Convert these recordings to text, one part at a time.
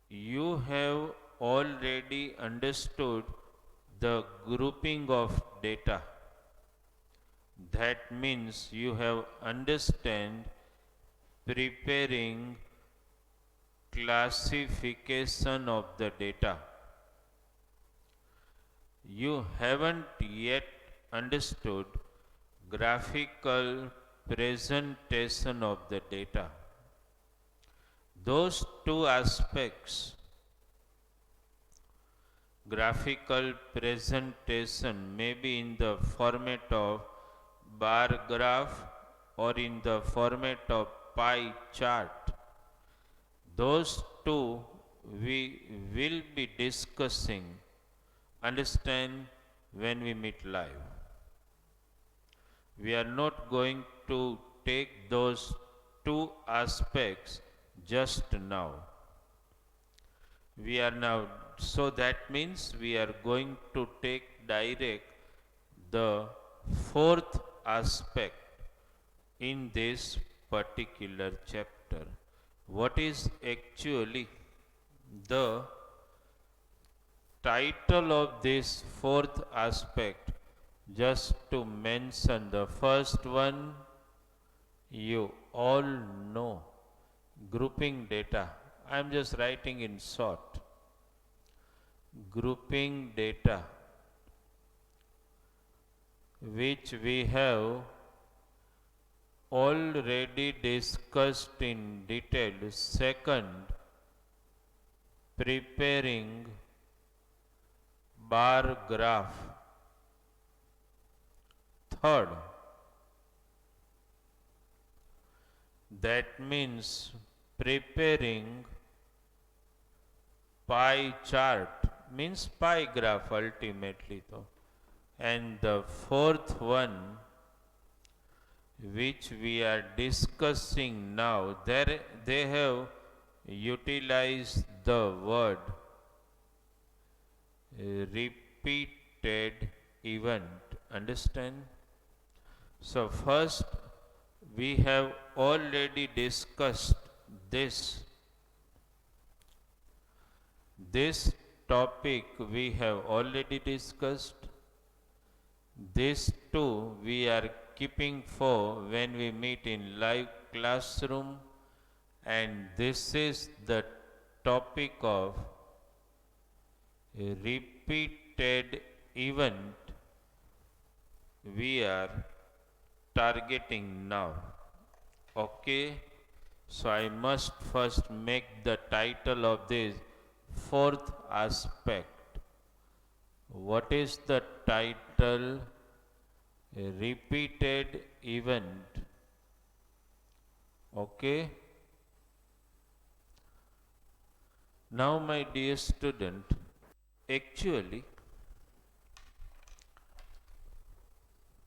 you have already understood the grouping of data. That means you have understand preparing classification of the data. You haven't yet understood graphical presentation of the data. Those two aspects, graphical presentation may be in the format of bar graph or in the format of pie chart. Those two we will be discussing, understand, when we meet live. We are not going to take those two aspects just now. We are now, so that means we are going to take direct the fourth aspect in this particular chapter. What is actually the title of this fourth aspect? Just to mention the first one, you all know grouping data. I am just writing in short. Grouping data, which we have already discussed in detail. Second, preparing bar graph. Third, that means preparing pie chart, means pie graph ultimately though. And the fourth one, which we are discussing now, there they have utilized the word repeated event. Understand? So first we have already discussed this. This topic we have already discussed. This too we are keeping for when we meet in live classroom, and this is the topic of repeated event we are targeting now. Okay, so I must first make the title of this fourth aspect. What is the title? A repeated event. Okay. Now, my dear student, actually,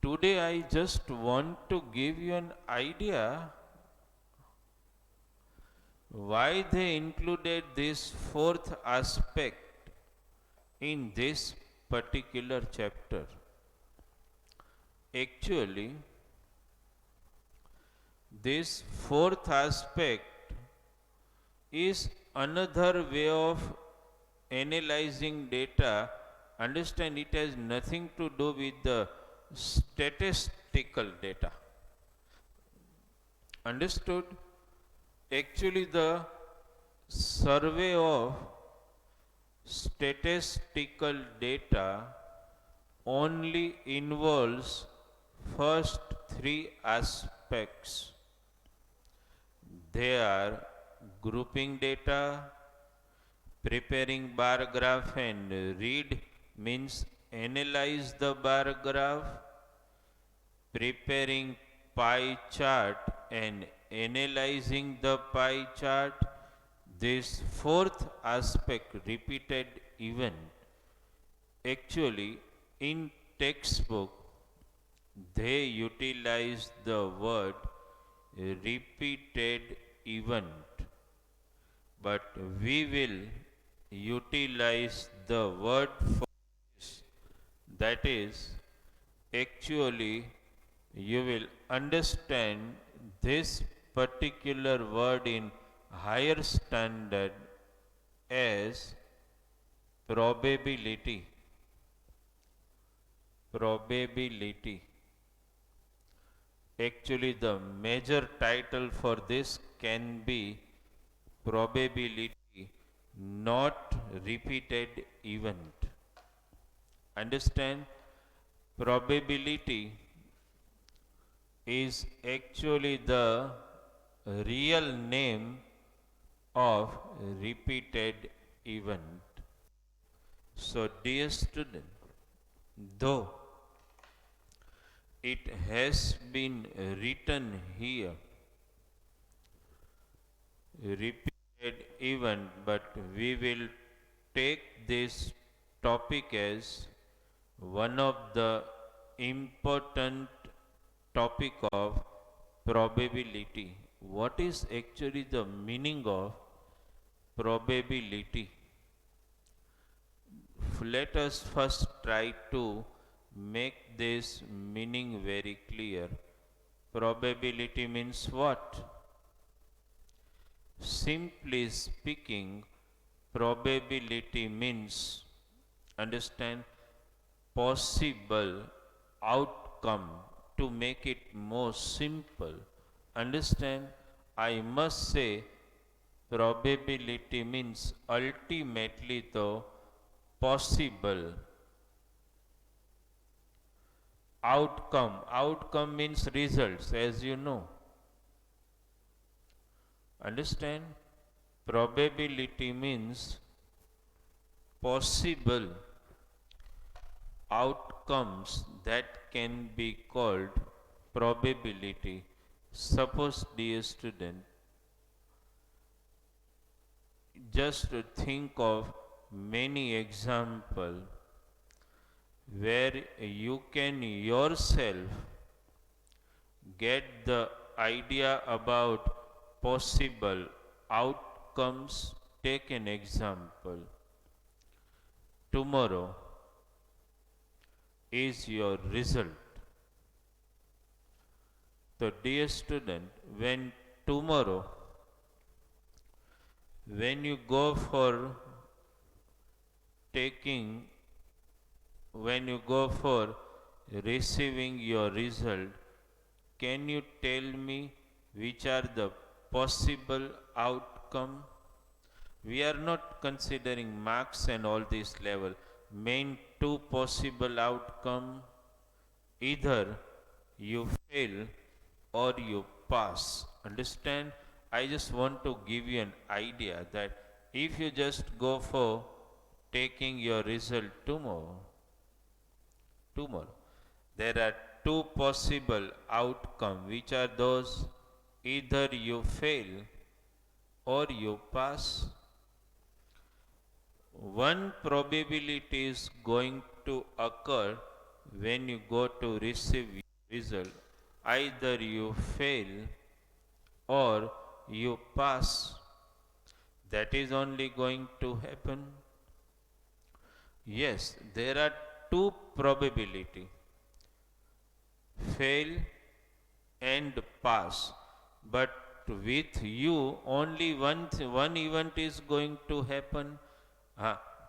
today I just want to give you an idea why they included this fourth aspect in this particular chapter. Actually, this fourth aspect is another way of analyzing data. Understand, it has nothing to do with the statistical data. Understood? Actually, the survey of statistical data only involves first three aspects. They are grouping data, preparing bar graph and read means analyze the bar graph, preparing pie chart and analyzing the pie chart. This fourth aspect, repeated event, actually in textbook they utilize the word repeated event, but we will utilize the word for this. That is, actually you will understand this particular word in higher standard as probability. Probability. Actually, the major title for this can be probability not repeated event. Understand? Probability is actually the real name of repeated event. So, dear student, though it has been written here, repeated event, but we will take this topic as one of the important topic of probability. What is actually the meaning of probability? Let us first try to make this meaning very clear. Probability means what? Simply speaking, probability means, understand, possible outcome. To make it more simple, understand, I must say probability means ultimately the possible outcome. Outcome means results, as you know. Understand? Probability means possible outcomes that can be called probability. Suppose, dear student, just think of many examples where you can yourself get the idea about possible outcomes. Take an example. Tomorrow is your result. So, dear student, when tomorrow, when you go for taking, when you go for receiving your result, can you tell me which are the possible outcome? We are not considering marks and all this level. Main two possible outcome, either you fail or you pass. Understand? I just want to give you an idea that if you just go for taking your result tomorrow, there are two possible outcome. Which are those? Either you fail or you pass. One probability is going to occur when you go to receive result. Either you fail or you pass. That is only going to happen. Yes, there are two probability, fail and pass, but with you only one event is going to happen.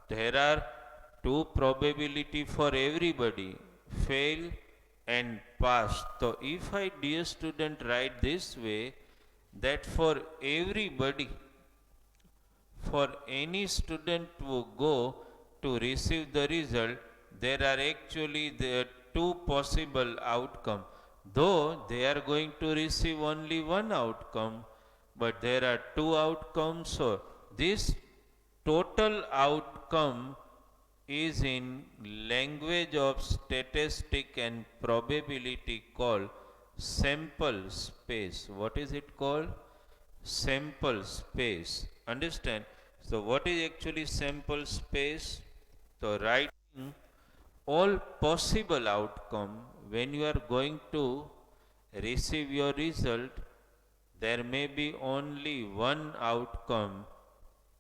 There are two probability for everybody, fail and pass. So if I, dear student, write this way, that for everybody, for any student who go to receive the result, there are actually the two possible outcome. Though they are going to receive only one outcome, but there are two outcomes. So this total outcome is in language of statistic and probability called sample space. What is it called? Sample space. Understand? So what is actually sample space? So writing all possible outcome, when you are going to receive your result, there may be only one outcome.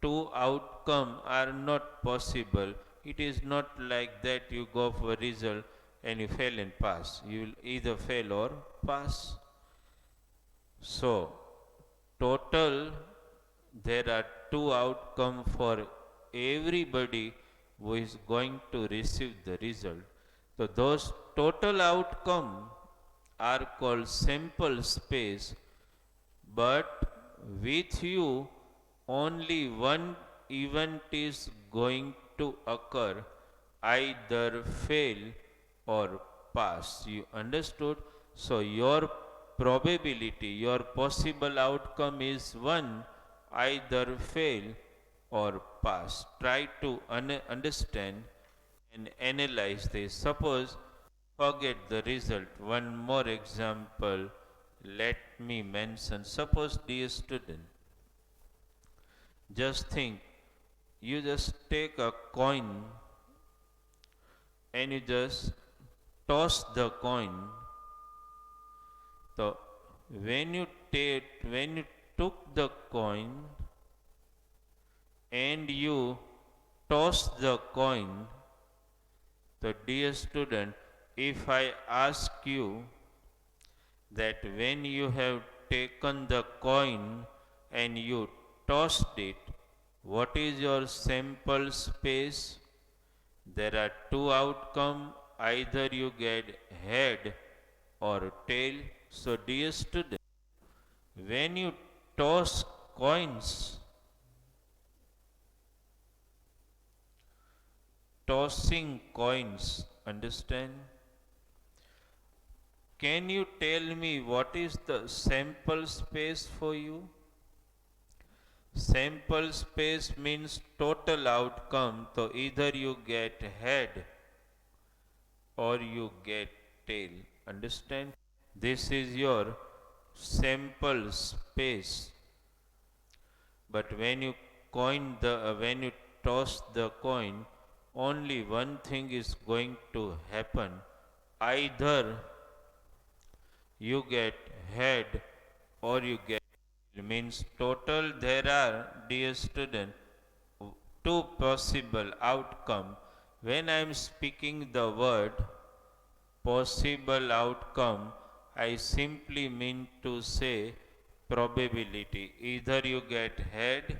Two outcome are not possible. It is not like that you go for result and you fail and pass. You will either fail or pass. So total there are two outcomes for everybody who is going to receive the result. So those total outcome are called sample space, but with you only one event is going to occur, either fail or pass. You understood? So your probability, your possible outcome is one, either fail or pass. Try to understand and analyze this. Suppose, forget the result. One more example let me mention. Suppose, dear student, just think, you just take a coin and you just toss the coin. So when you took the coin and you toss the coin, so dear student, if I ask you that when you have taken the coin and you tossed it, what is your sample space? There are two outcomes, either you get head or tail. So dear student, when you toss coins, tossing coins, understand? Can you tell me what is the sample space for you? Sample space means total outcome. So either you get head or you get tail. Understand? This is your sample space. But when you toss the coin, only one thing is going to happen. Either you get head or you get tail. Means total there are, dear student, two possible outcome. When I am speaking the word possible outcome, I simply mean to say probability. Either you get head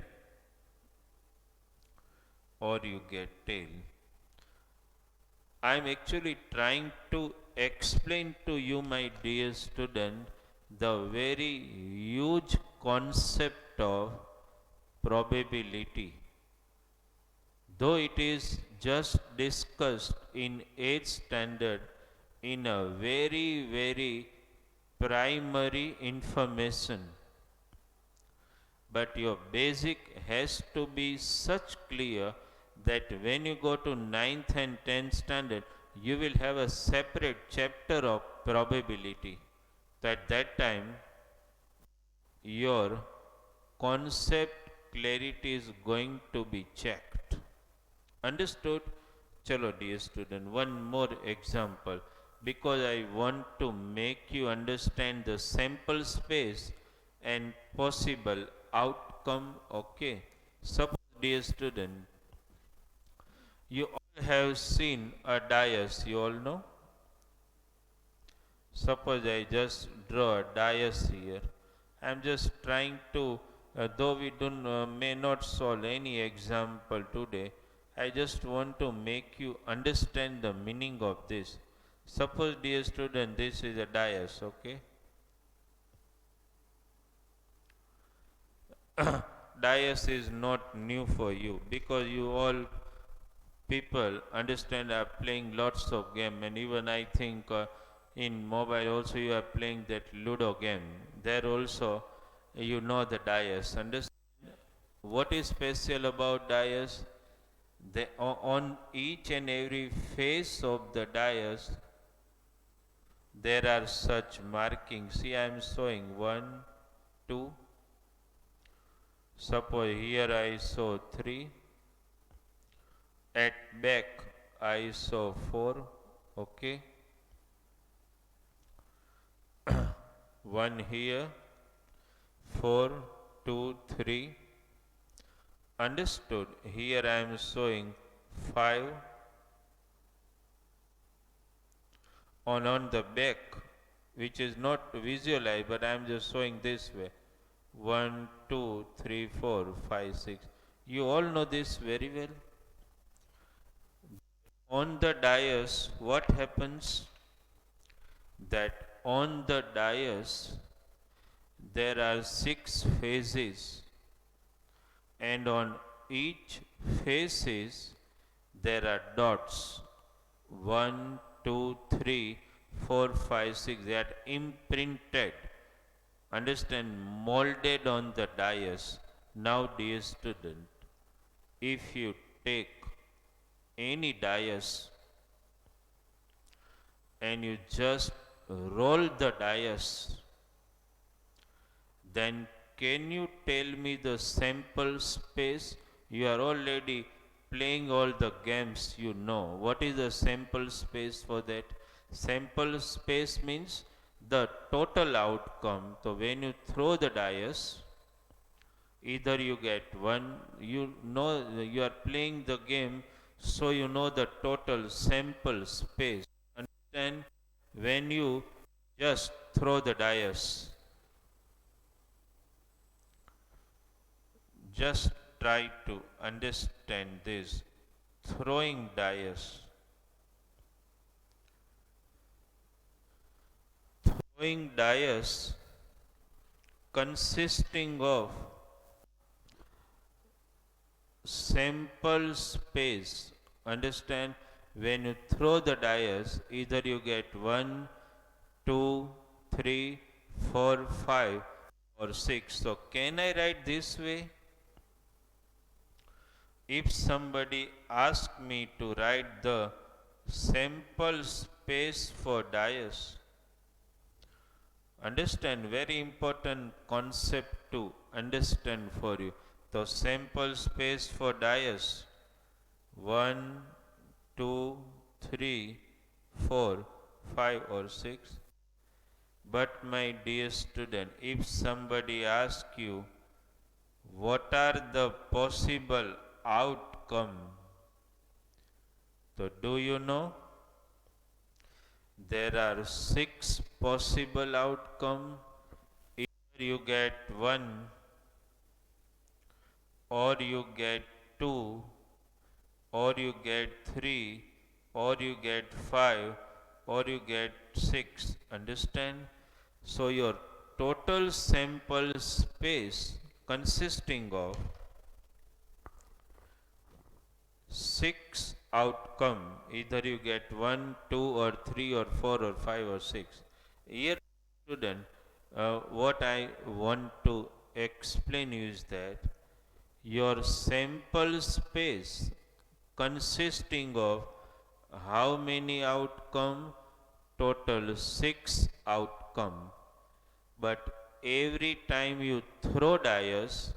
or you get tail. I am actually trying to explain to you, my dear student, the very huge concept of probability. Though it is just discussed in 8th standard in a very, very primary information, but your basic has to be such clear that when you go to 9th and 10th standard, you will have a separate chapter of probability. So at that time, your concept clarity is going to be checked. Understood? Chalo dear student, one more example, because I want to make you understand the sample space and possible outcome. Okay. Suppose, dear student, you all have seen a dais, you all know. Suppose I just draw a dais here. I am just trying to, though we may not solve any example today, I just want to make you understand the meaning of this. Suppose, dear student, this is a dais, okay? Dais is not new for you because you all people understand are playing lots of game, and even I think in mobile also you are playing that Ludo game. There also you know the dais. Understand what is special about dais? On each and every face of the dais there are such markings. See, I am showing 1, 2. Suppose here I saw 3. At back I saw 4. Okay. 1 here, 4, 2, 3. Understood? Here I am showing 5. On the back, which is not visualized, but I am just showing this way. 1, 2, 3, 4, 5, 6. You all know this very well. On the dais, what happens? That on the dais there are 6 phases, and on each phases there are dots. 1, 2, 3, 4, 5, 6. They are imprinted. Understand? Molded on the dais. Now, dear student, if you take any dais and you just roll the dais, then can you tell me the sample space? You are already playing all the games, you know. What is the sample space for that? Sample space means the total outcome. So when you throw the dice, either you get one, you know you are playing the game, so you know the total sample space. Understand? When you just throw the dice, just try to understand this. Throwing dice. Throwing dice consisting of sample space. Understand? When you throw the dice, either you get 1, 2, 3, 4, 5 or 6. So can I write this way? If somebody asks me to write the sample space for dice, understand, very important concept to understand for you. The sample space for dice 1, 2, 3, 4, 5 or 6. But my dear student, if somebody asks you what are the possible outcome, so do you know? There are 6 possible outcome. Either you get 1, or you get 2, or you get 3, or you get 5, or you get 6. Understand? So your total sample space consisting of 6 outcome, either you get 1, 2 or 3 or 4 or 5 or 6. Here student, what I want to explain is that your sample space consisting of how many outcome? Total 6 outcome. But every time you throw dice,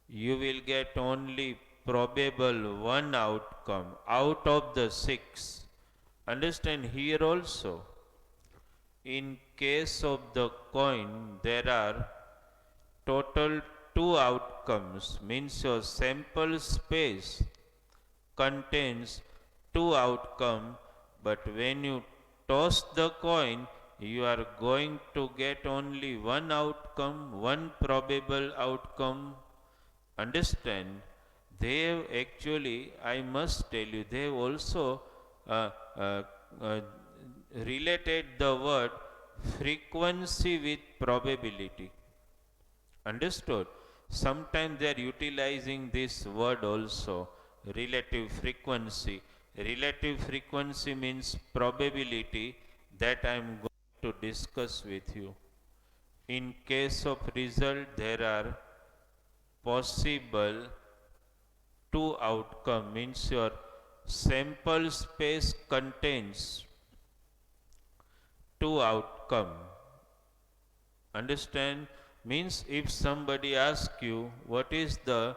you will get only probable 1 outcome out of the 6. Understand, here also, in case of the coin, there are total 2 outcomes, means your sample space contains 2 outcome, but when you toss the coin, you are going to get only 1 outcome, 1 probable outcome. Understand? They have actually, I must tell you, they have also uh, uh, uh, related the word frequency with probability. Understood? Sometimes they are utilizing this word also, relative frequency. Relative frequency means probability that I am going to discuss with you. In case of result, there are possible 2 outcome, means your sample space contains 2 outcome. Understand? Means if somebody asks you what is the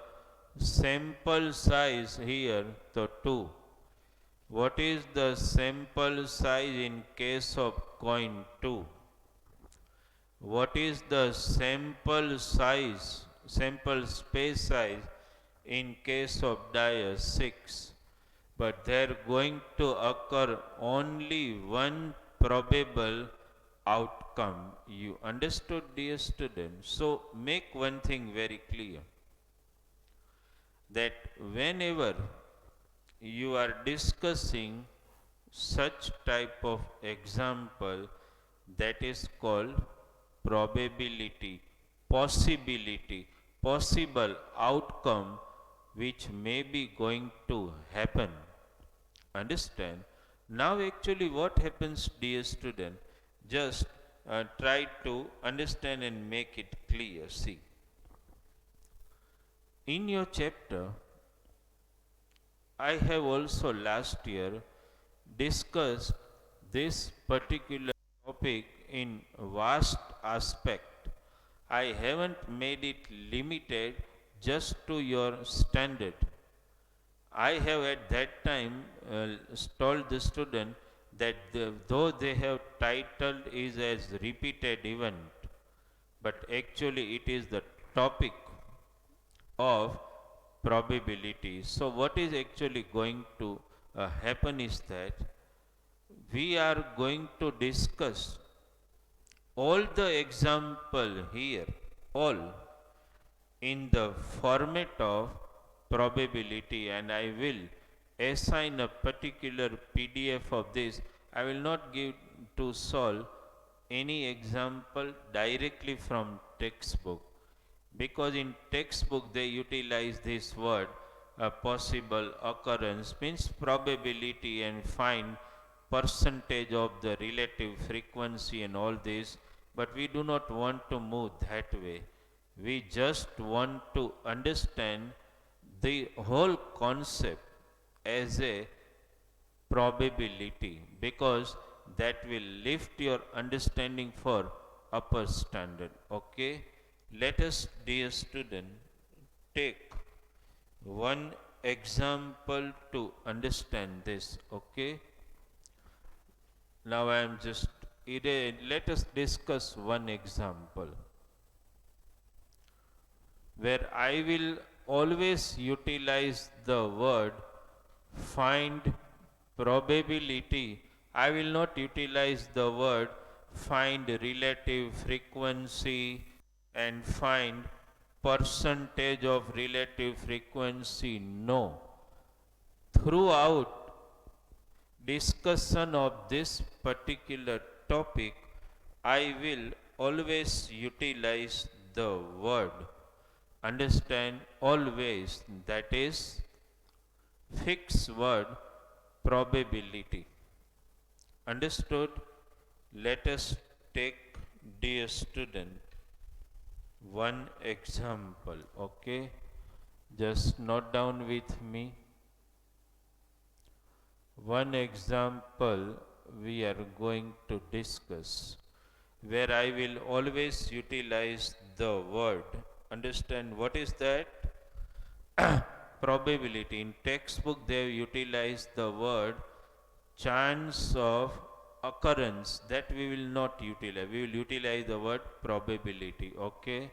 sample size here, so 2. What is the sample size in case of coin? 2. What is the sample size, sample space size in case of dice? 6. But there going to occur only 1 probable outcome. You understood, dear student? So make one thing very clear, that whenever you are discussing such type of example, that is called probability, possibility, possible outcome which may be going to happen. Understand? Now actually what happens, dear student? Just try to understand and make it clear. See, in your chapter, I have also last year discussed this particular topic in vast aspect. I haven't made it limited just to your standard. I have at that time told the student that though they have titled is as repeated event, but actually it is the topic of probability. So what is actually going to happen is that we are going to discuss all the example here, all in the format of probability, and I will assign a particular PDF of this. I will not give to solve any example directly from textbook, because in textbook they utilize this word a possible occurrence, means probability, and find percentage of the relative frequency and all this, but we do not want to move that way. We just want to understand the whole concept as a probability, because that will lift your understanding for upper standard. Okay, let us, dear student, take one example to understand this. Okay, now I am just let us discuss one example where I will always utilize the word find probability. I will not utilize the word find relative frequency and find percentage of relative frequency. No. Throughout discussion of this particular topic, I will always utilize the word, understand, always, that is fixed word, probability. Understood? Let us take, dear student, one example. Okay, just note down with me. One example we are going to discuss where I will always utilize the word. Understand what is that? Probability. In textbook they have utilized the word chance of occurrence. That we will not utilize. We will utilize the word probability. Okay,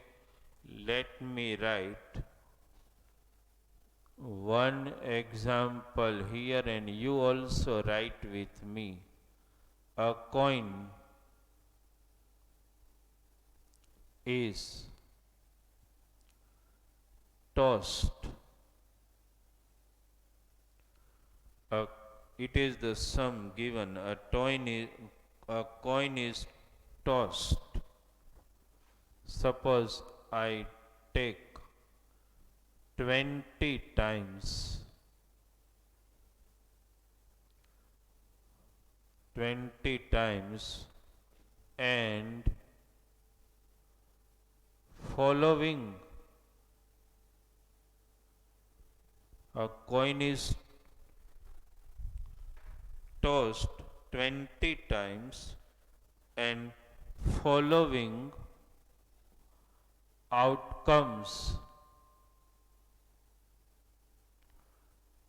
let me write one example here, and you also write with me. A coin is tossed. It is the sum given. A coin is tossed. Suppose I take 20 times 20 times, and following a coin is tossed 20 times and following outcomes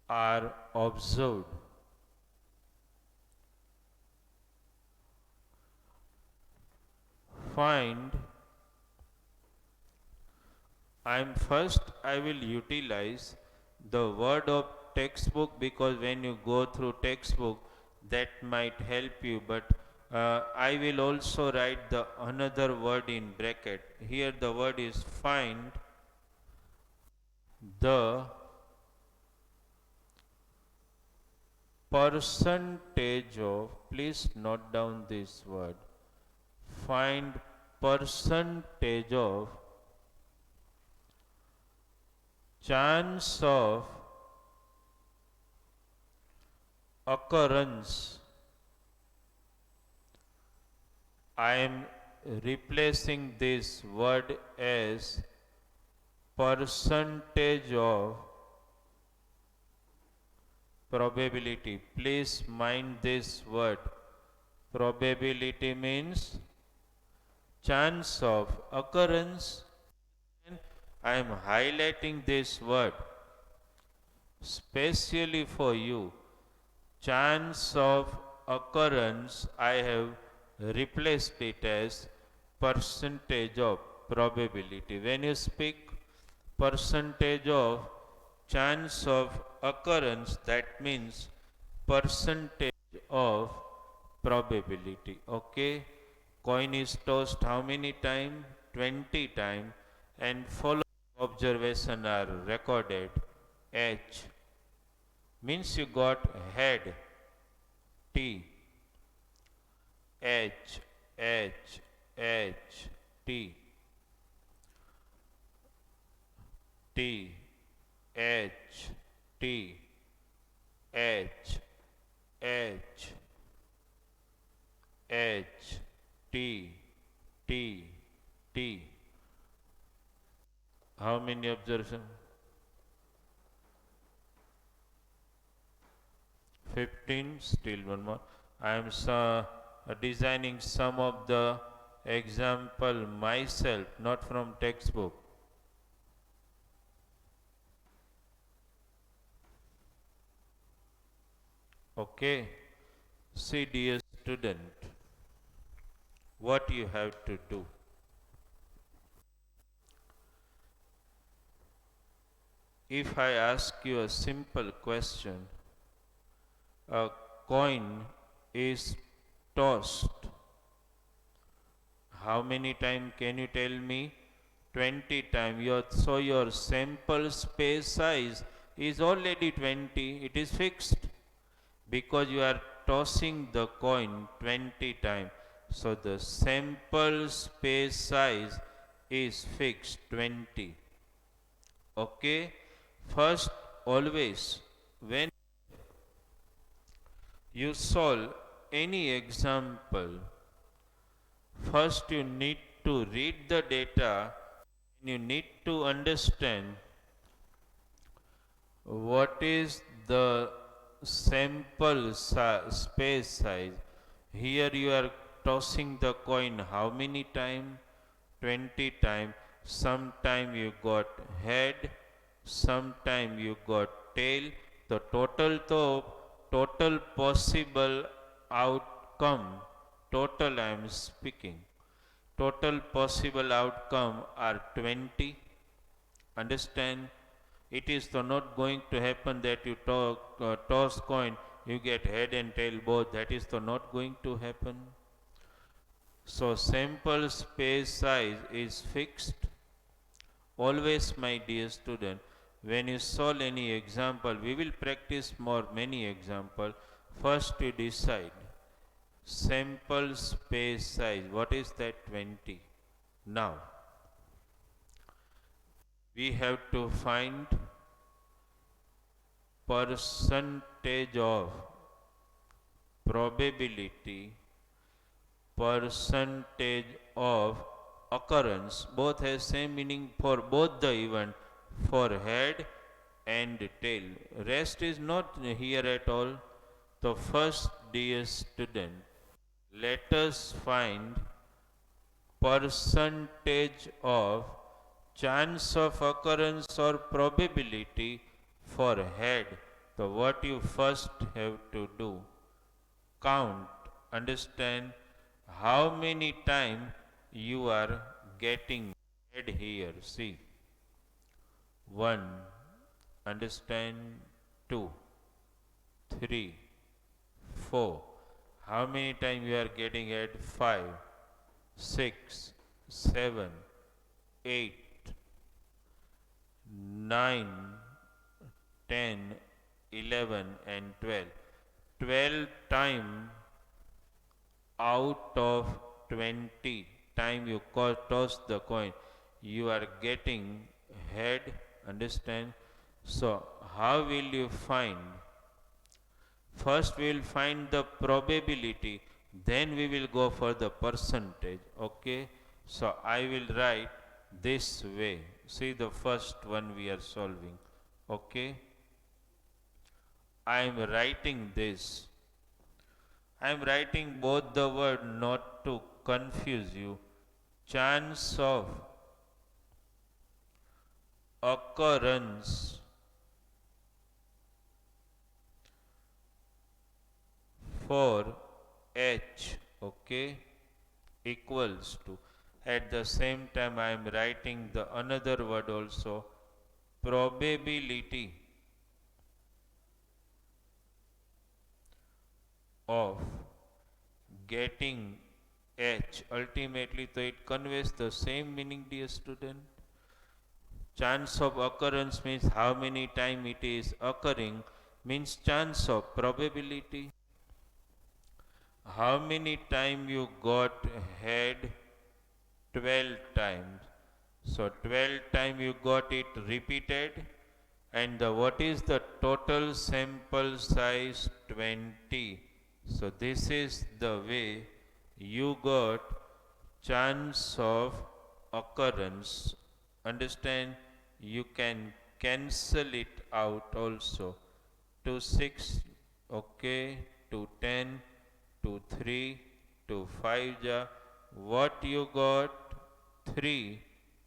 are observed. Find, I will utilize the word of textbook, because when you go through textbook that might help you, but I will also write the another word in bracket. Here the word is find the percentage of, please note down this word, find percentage of chance of occurrence. I am replacing this word as percentage of probability. Please mind this word. Probability means chance of occurrence. I am highlighting this word specially for you. Chance of occurrence, I have replaced it as percentage of probability. When you speak percentage of chance of occurrence, that means percentage of probability. Okay, coin is tossed how many times? 20 times, and following observation are recorded. H means you got head. T H H H T T H T H H H T T T. How many observations? 15. Still one more. I am designing some of the example myself, not from textbook. Okay. See, dear student, what you have to do. If I ask you a simple question, a coin is tossed. How many times can you tell me? 20 times. So your sample space size is already 20. It is fixed because you are tossing the coin 20 times. So the sample space size is fixed 20. Okay. First, always when you solve any example, first you need to read the data, you need to understand what is the sample space size. Here you are tossing the coin how many times? 20 times. Sometime you got head, sometime you got tail. The total possible outcome, total I am speaking, total possible outcome are 20. Understand? It is not going to happen that you toss coin, you get head and tail both. That is not going to happen. So sample space size is fixed. Always, my dear student, when you solve any example, we will practice many example. First you decide sample space size. What is that? 20. Now we have to find percentage of probability, percentage of occurrence. Both has same meaning for both the event, for head and tail. Rest is not here at all. The first, dear student, let us find percentage of chance of occurrence or probability for head. So what you first have to do, count, understand how many times you are getting head here. See, 1, understand, 2, 3, 4. How many times you are getting head? 5, 6, 7, 8, 9, 10, 11 and 12. 12 time out of 20 time you toss the coin, you are getting head. Understand? So how will you find? First we will find the probability, then we will go for the percentage. Okay, so I will write this way. See the first one we are solving. Okay, I am writing this. I am writing both the word not to confuse you. Chance of occurrence for H, okay, equals to. At the same time, I am writing the another word also, probability of getting H. Ultimately, so it conveys the same meaning, dear student. Chance of occurrence means how many time it is occurring, means chance of probability. How many time you got head? 12 times. So 12 time you got it repeated, and what is the total sample size? 20. So this is the way you got chance of occurrence. Understand? You can cancel it out also. 2 6, okay, 2 10, 2 3, 2 5 ja. What you got? 3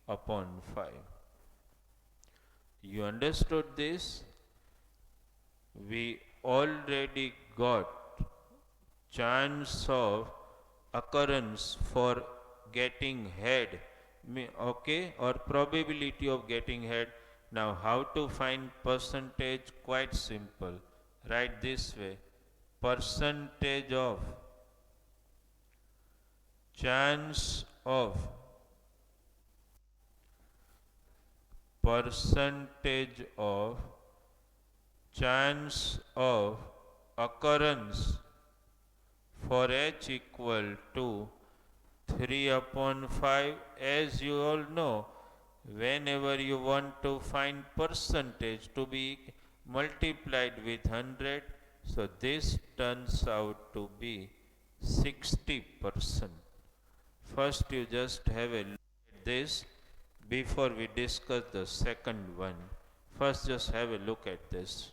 upon 5. You understood this? We already got chance of occurrence for getting head, okay, or probability of getting head. Now how to find percentage? Quite simple. Write this way: percentage of chance of percentage of chance of occurrence for H equal to 3 upon 5. As you all know, whenever you want to find percentage to be multiplied with 100, so this turns out to be 60%. First you just have a look at this before we discuss the second one. First just have a look at this.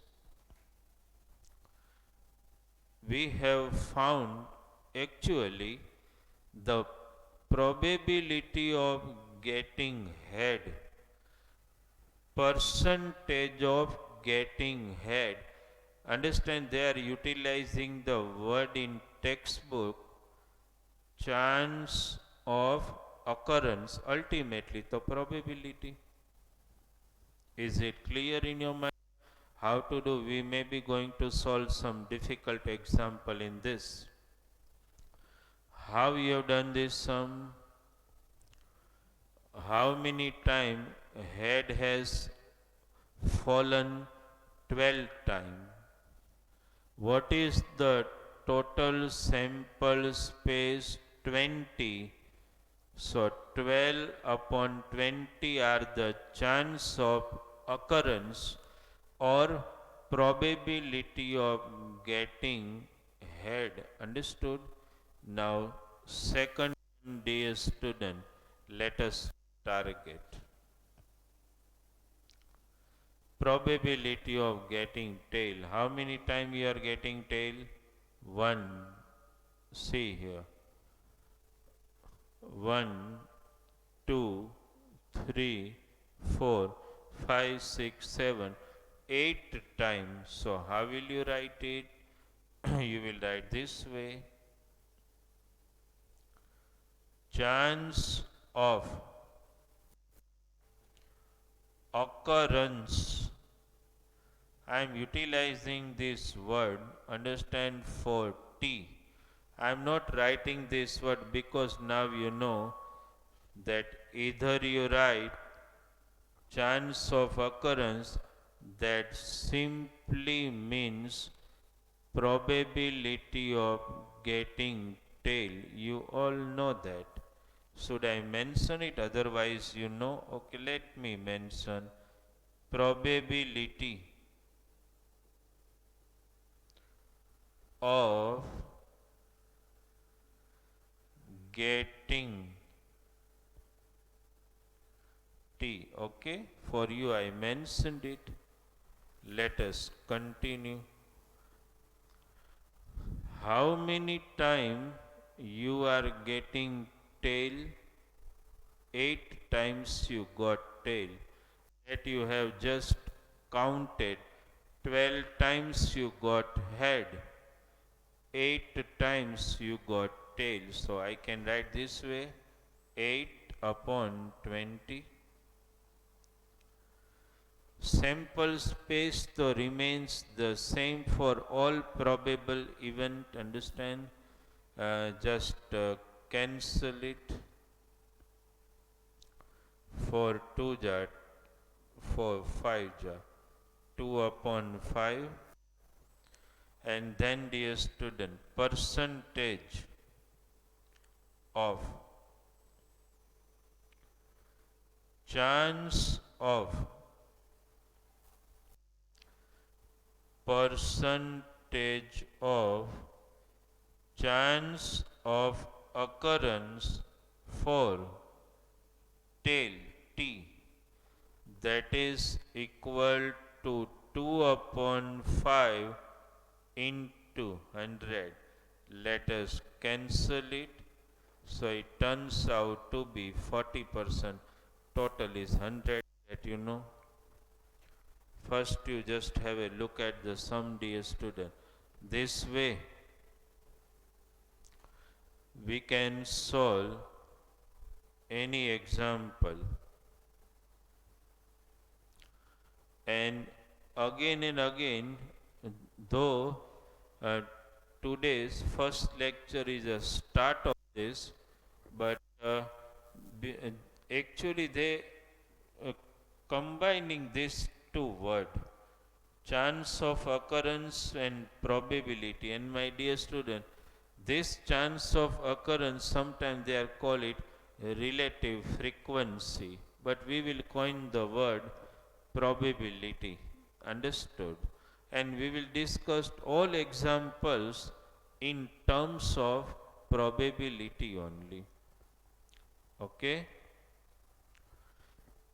We have found actually the probability of getting head, percentage of getting head. Understand, they are utilizing the word in textbook, chance of occurrence, ultimately the probability. Is it clear in your mind? How to do? We may be going to solve some difficult example in this. How you have done this sum? How many time head has fallen? 12 time. What is the total sample space? 20. So 12 upon 20 are the chance of occurrence or probability of getting head. Understood? Now second, dear student, let us target probability of getting tail. How many time you are getting tail? 1. See here. 1, 2, 3, 4, 5, 6, 7, 8 times. So how will you write it? You will write this way: chance of occurrence. I am utilizing this word, understand, for T. I am not writing this word because now you know that either you write chance of occurrence, that simply means probability of getting tail. You all know that. Should I mention it? Otherwise, you know. Okay, let me mention probability of getting T. Okay, for you I mentioned it. Let us continue. How many times you are getting tail? 8 times you got tail. That you have just counted. 12 times you got head. 8 times you got tail. So I can write this way: 8 upon 20. Sample space though remains the same for all probable event. Understand? Just cancel it. For 2 jar, for 5 jar, 2 upon 5. And then, dear student, percentage of chance of percentage of chance of occurrence for tail T, that is equal to 2 upon 5 into 100. Let us cancel it. So it turns out to be 40%. Total is 100, that you know. First you just have a look at the sum, dear student. This way we can solve any example. And again, though today's first lecture is a start of this, but be, uh, actually they combining these two words, chance of occurrence and probability. And my dear student, this chance of occurrence, sometimes they are call it relative frequency, but we will coin the word probability. Understood? And we will discuss all examples in terms of probability only. Okay?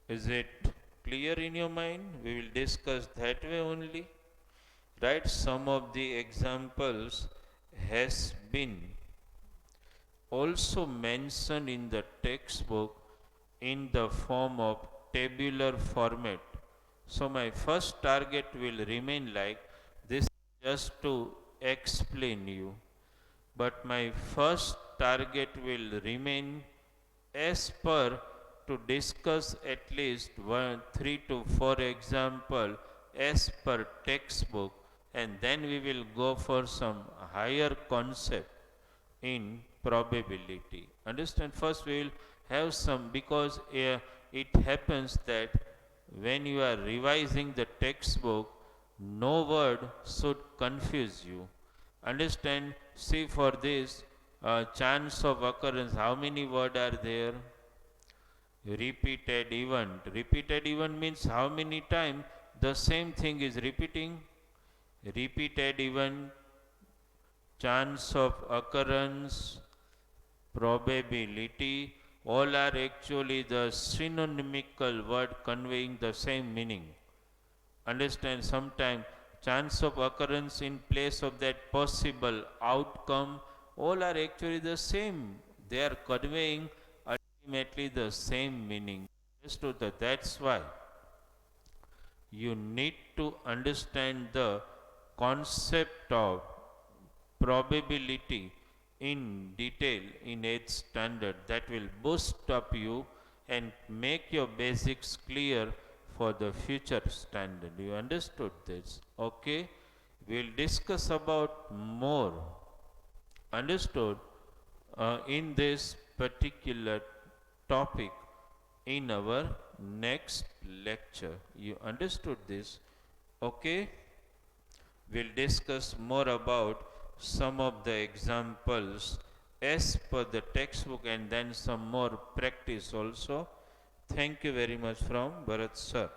Is it clear in your mind? We will discuss that way only. Right? Some of the examples has been also mentioned in the textbook in the form of tabular format. So my first target will remain like this, just to explain you. But my first target will remain as per to discuss at least 3 to 4 example as per textbook, and then we will go for some higher concept in probability. Understand? First we will have some, because it happens that when you are revising the textbook, no word should confuse you. Understand? See, for this chance of occurrence, how many words are there? Repeated event. Repeated event means how many times the same thing is repeating. Repeated event, chance of occurrence, probability, all are actually the synonymical word conveying the same meaning. Understand? Sometimes chance of occurrence in place of that possible outcome, all are actually the same. They are conveying ultimately the same meaning. Understood? That's why you need to understand the concept of probability in detail in 8th standard. That will boost up you and make your basics clear for the future standard. You understood this? Okay? We'll discuss about more understood in this particular topic in our next lecture. You understood this? Okay? We'll discuss more about some of the examples as per the textbook and then some more practice also. Thank you very much from Bharat sir.